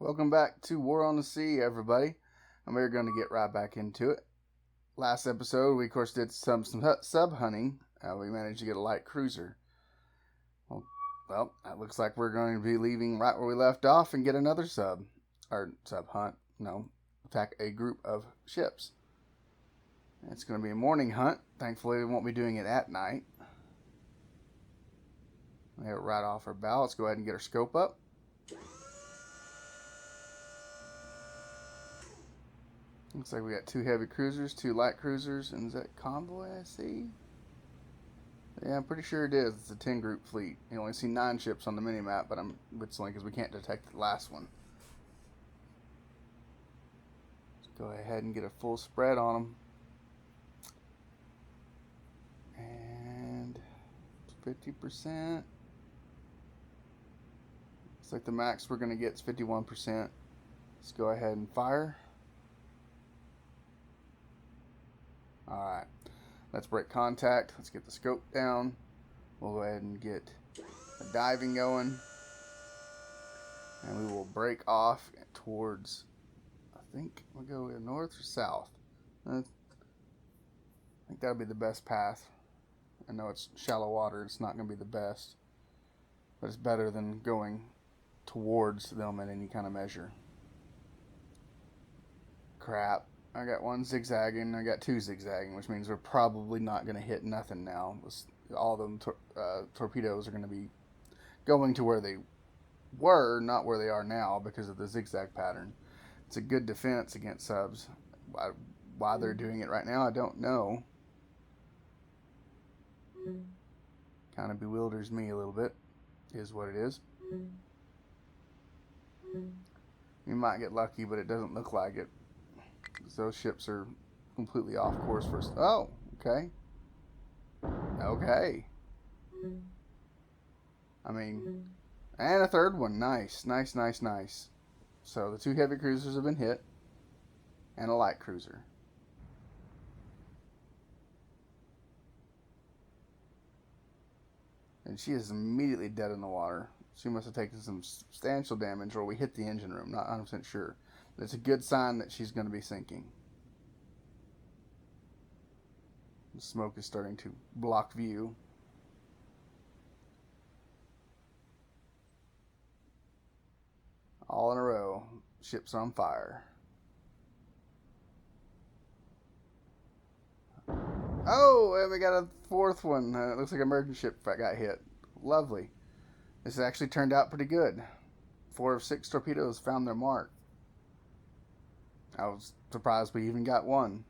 Welcome back to War on the Sea, everybody. And we're going to get right back into it. Last episode, we of course did some sub hunting. We managed to get a light cruiser. Well, it looks like we're going to be leaving right where we left off and get another sub hunt. No, attack a group of ships. It's going to be a morning hunt. Thankfully, we won't be doing it at night. We have it right off our bow. Let's go ahead and get our scope up. Looks like we got 2 heavy cruisers, 2 light cruisers, and is that convoy I see? Yeah, I'm pretty sure it is. It's a 10-group fleet. You only see 9 ships on the mini-map, but it's only because we can't detect the last one. Let's go ahead and get a full spread on them. And 50%. Looks like the max we're going to get is 51%. Let's go ahead and fire. Alright, let's break contact. Let's get the scope down. We'll go ahead and get the diving going. And we will break off towards, I think we'll go north or south. I think that'll be the best path. I know it's shallow water, it's not going to be the best. But it's better than going towards them in any kind of measure. Crap. I got 1 zigzagging, I got 2 zigzagging, which means we're probably not going to hit nothing now. All of them torpedoes are going to be going to where they were, not where they are now, because of the zigzag pattern. It's a good defense against subs. Why they're doing it right now, I don't know. Kind of bewilders me a little bit, is what it is. You might get lucky, but it doesn't look like it. Those ships are completely off course first. Oh, okay. Okay. I mean, and a third one. Nice, nice, nice, nice. So the 2 heavy cruisers have been hit, and a light cruiser. And she is immediately dead in the water. She must have taken some substantial damage, or we hit the engine room. Not 100% sure. It's a good sign that she's going to be sinking. The smoke is starting to block view. All in a row. Ship's on fire. Oh, and we got a 4th one. It looks like a merchant ship got hit. Lovely. This actually turned out pretty good. 4 of 6 torpedoes found their mark. I was surprised we even got 1.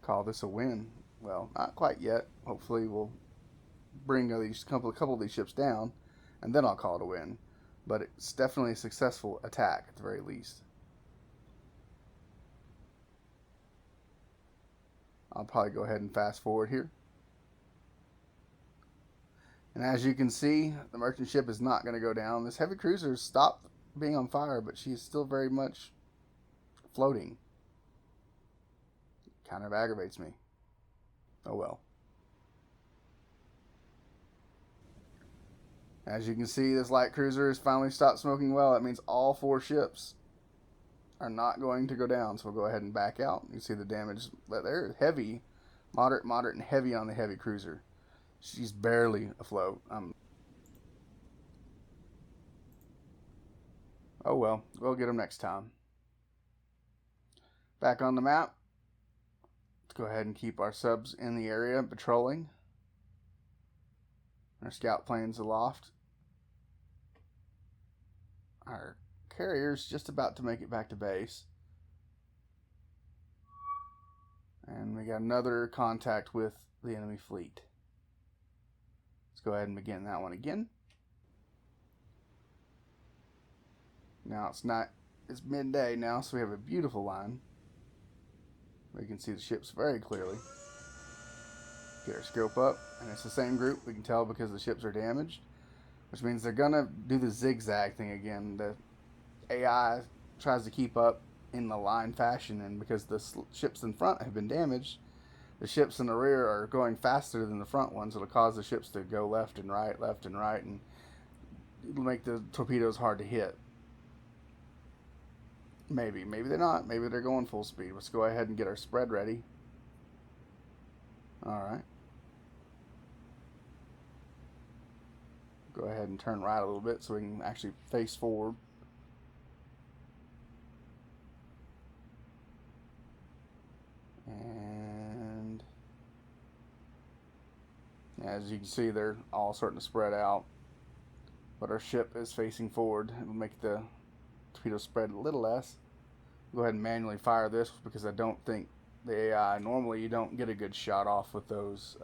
Call this a win. Well, not quite yet. Hopefully we'll bring a couple of these ships down, and then I'll call it a win. But it's definitely a successful attack at the very least. I'll probably go ahead and fast forward here. And as you can see, the merchant ship is not going to go down. This heavy cruiser stopped being on fire, but she's still very much floating. Kind of aggravates me. Oh well. As you can see, this light cruiser has finally stopped smoking well. That means all 4 ships are not going to go down. So we'll go ahead and back out. You can see the damage. They're heavy, moderate, and heavy on the heavy cruiser. She's barely afloat. Oh well, we'll get them next time. Back on the map. Let's go ahead and keep our subs in the area patrolling. Our scout planes aloft. Our carrier's just about to make it back to base. And we got another contact with the enemy fleet. Let's go ahead and begin that one again. Now it's midday now, so we have a beautiful line. We can see the ships very clearly. Get our scope up, and it's the same group. We can tell because the ships are damaged, which means they're gonna do the zigzag thing again. The AI tries to keep up in the line fashion, and because the ships in front have been damaged, the ships in the rear are going faster than the front ones. It'll cause the ships to go left and right, and it'll make the torpedoes hard to hit. Maybe they're not. Maybe they're going full speed. Let's go ahead and get our spread ready. Alright. Go ahead and turn right a little bit so we can actually face forward. And as you can see, they're all starting to spread out. But our ship is facing forward. It'll make the torpedo spread a little less. Go ahead and manually fire this because I don't think the AI, normally you don't get a good shot off with those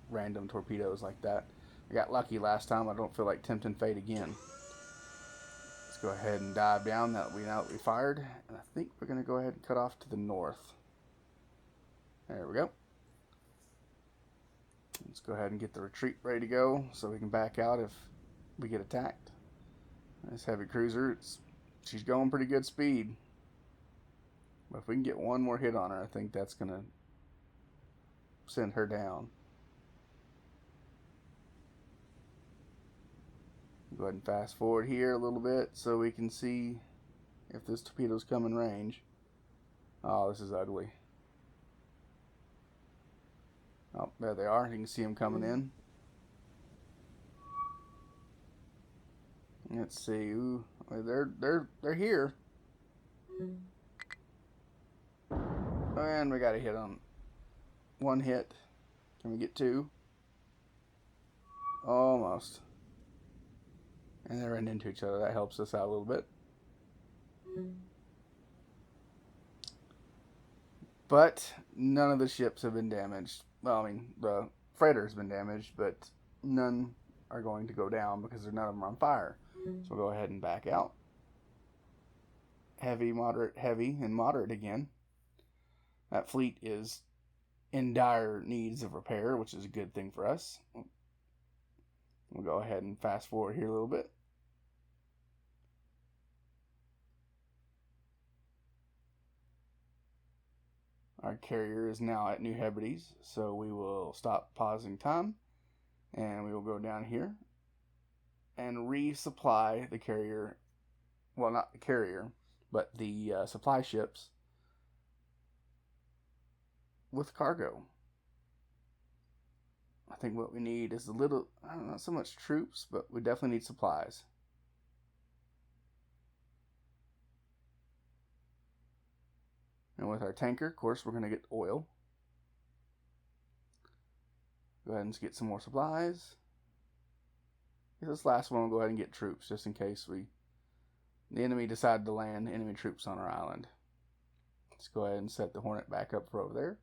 random torpedoes like that. I got lucky last time. I don't feel like tempting fate again. Let's go ahead and dive down now that we fired. And I think we're going to go ahead and cut off to the north. There we go. Let's go ahead and get the retreat ready to go so we can back out if we get attacked. This heavy cruiser, she's going pretty good speed. But if we can get one more hit on her, I think that's going to send her down. Go ahead and fast forward here a little bit so we can see if this torpedoes come in range. Oh, this is ugly. Oh, there they are. You can see them coming in. Let's see. Ooh, they're here. And we got a hit on one hit. Can we get two? Almost. And they ran into each other. That helps us out a little bit. But none of the ships have been damaged. Well, I mean, the freighter's been damaged, but none are going to go down because none of them are on fire. So we'll go ahead and back out. Heavy, moderate, heavy, and moderate again. That fleet is in dire needs of repair, which is a good thing for us. We'll go ahead and fast forward here a little bit. Our carrier is now at New Hebrides, so we will stop pausing time and we will go down here and resupply the carrier. Well, not the carrier, but the supply ships with cargo. I think what we need is not so much troops, but we definitely need supplies. And with our tanker, of course, we're going to get oil. Go ahead and get some more supplies. This last one, we'll go ahead and get troops, just in case the enemy decided to land enemy troops on our island. Let's go ahead and set the Hornet back up for over there.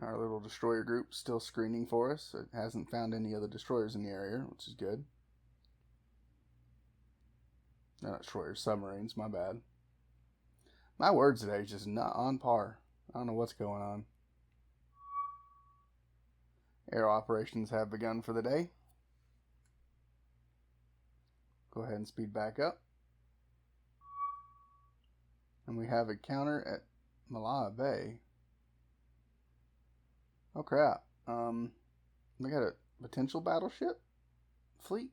Our little destroyer group still screening for us. It hasn't found any other destroyers in the area, which is good. No, not destroyers, submarines, my bad. My words today is just not on par. I don't know what's going on. Air operations have begun for the day. Go ahead and speed back up. And we have a counter at Malaya Bay. Oh crap. We got a potential battleship fleet.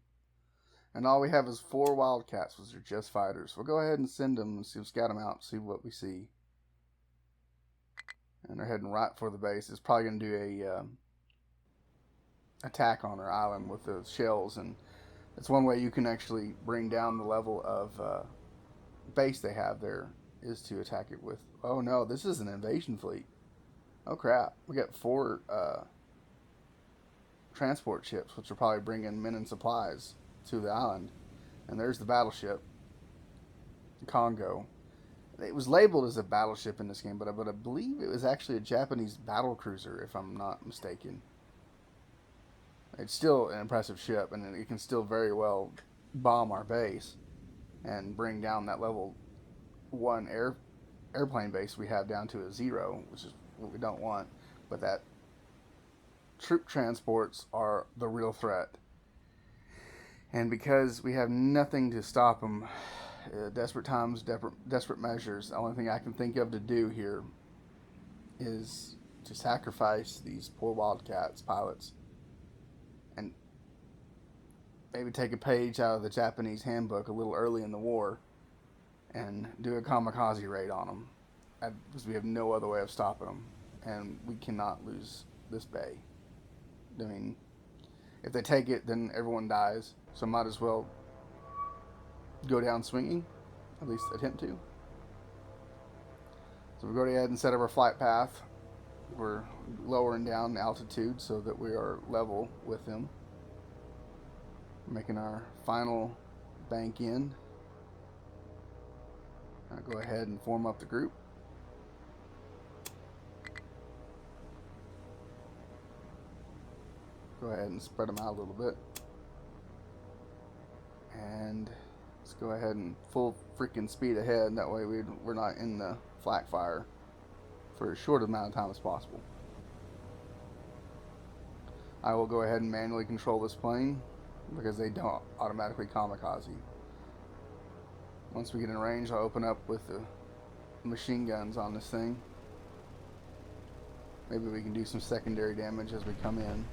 And all we have is 4 Wildcats, which are just fighters. We'll go ahead and send them and scout them out, see what we see. And they're heading right for the base. It's probably going to do a attack on our island with the shells. And that's one way you can actually bring down the level of base they have there, is to attack it with... Oh no, this is an invasion fleet. Oh crap. We got 4 transport ships, which are probably bringing men and supplies to the island. And there's the battleship, Congo. It was labeled as a battleship in this game, but I believe it was actually a Japanese battle cruiser, if I'm not mistaken. It's still an impressive ship, and it can still very well bomb our base and bring down that level 1 airplane base we have down to a 0, which is what we don't want. But that troop transports are the real threat. And because we have nothing to stop them, desperate times, desperate measures, the only thing I can think of to do here is to sacrifice these poor Wildcats pilots and maybe take a page out of the Japanese handbook a little early in the war and do a kamikaze raid on them, because we have no other way of stopping them, and we cannot lose this bay. I mean, if they take it, then everyone dies, so might as well go down swinging, at least attempt to. So we'll go ahead and set up our flight path. We're lowering down altitude so that we are level with them. We're making our final bank in. I'll go ahead and form up the group. Go ahead and spread them out a little bit. And let's go ahead and full freaking speed ahead. That way we're not in the flak fire for as short amount of time as possible. I will go ahead and manually control this plane because they don't automatically kamikaze. Once we get in range, I'll open up with the machine guns on this thing. Maybe we can do some secondary damage as we come in.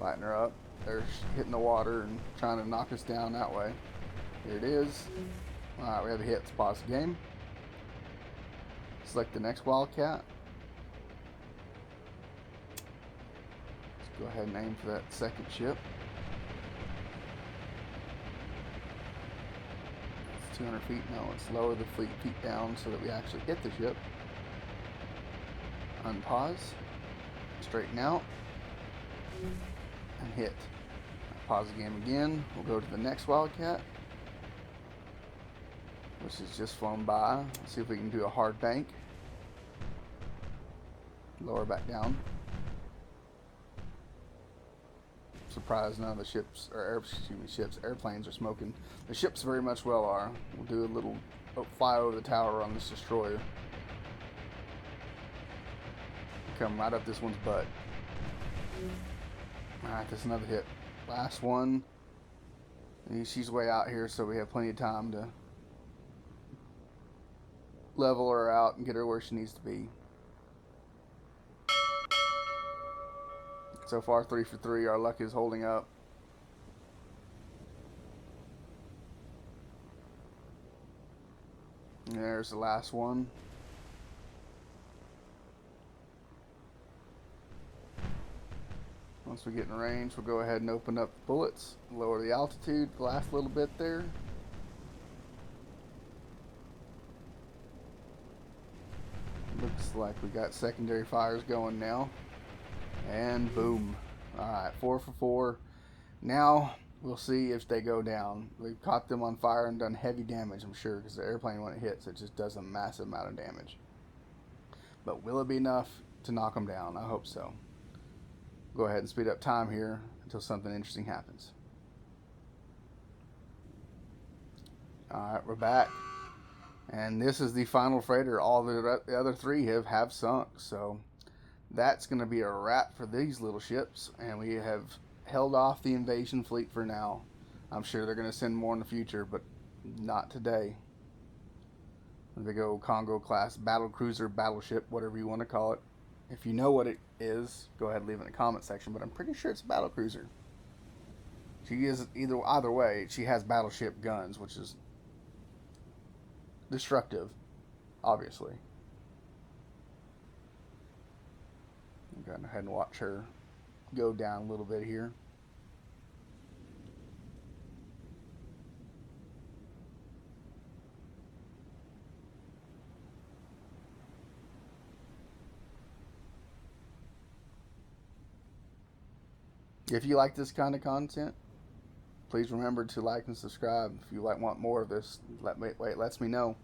Lighten her up. They're hitting the water and trying to knock us down that way. Here it is. Alright, we have a hit. Let's pause the game. Select the next Wildcat. Let's go ahead and aim for that second ship. It's 200 feet. No, let's lower the fleet feet down so that we actually hit the ship. Unpause. Straighten out. And hit. Pause the game again. We'll go to the next Wildcat, which has just flown by. Let's see if we can do a hard bank. Lower back down. Surprised none of the ships, or airplanes are smoking. The ships very much well are. We'll do a little fly over the tower on this destroyer. Come right up this one's butt. Alright, that's another hit. Last one. She's way out here, so we have plenty of time to level her out and get her where she needs to be. So far, 3 for 3. Our luck is holding up. And there's the last one. Once we get in range, we'll go ahead and open up the bullets, lower the altitude the last little bit there. Looks like we got secondary fires going now. And boom. Alright, 4 for 4. Now we'll see if they go down. We've caught them on fire and done heavy damage, I'm sure, because the airplane, when it hits, it just does a massive amount of damage. But will it be enough to knock them down? I hope so. Go ahead and speed up time here until something interesting happens. Alright, we're back. And this is the final freighter. All the other 3 have sunk. So that's going to be a wrap for these little ships. And we have held off the invasion fleet for now. I'm sure they're going to send more in the future, but not today. The big old Congo class battle cruiser, battleship, whatever you want to call it. If you know what it is, go ahead and leave it in the comment section, but I'm pretty sure it's a battle cruiser. She is either way, she has battleship guns, which is destructive, obviously. I'm going to go ahead and watch her go down a little bit here. If you like this kind of content, please remember to like and subscribe. If you want more of this, lets me know.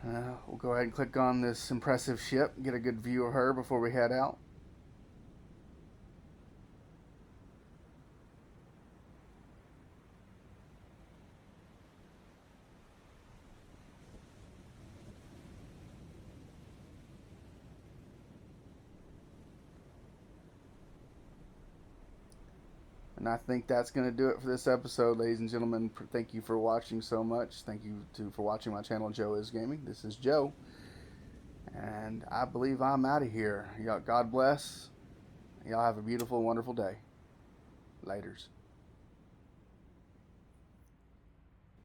We'll go ahead and click on this impressive ship, get a good view of her before we head out. And I think that's going to do it for this episode, ladies and gentlemen. Thank you for watching so much. Thank you for watching my channel, Joe Is Gaming. This is Joe. And I believe I'm out of here. Y'all, God bless. Y'all have a beautiful, wonderful day. Laters.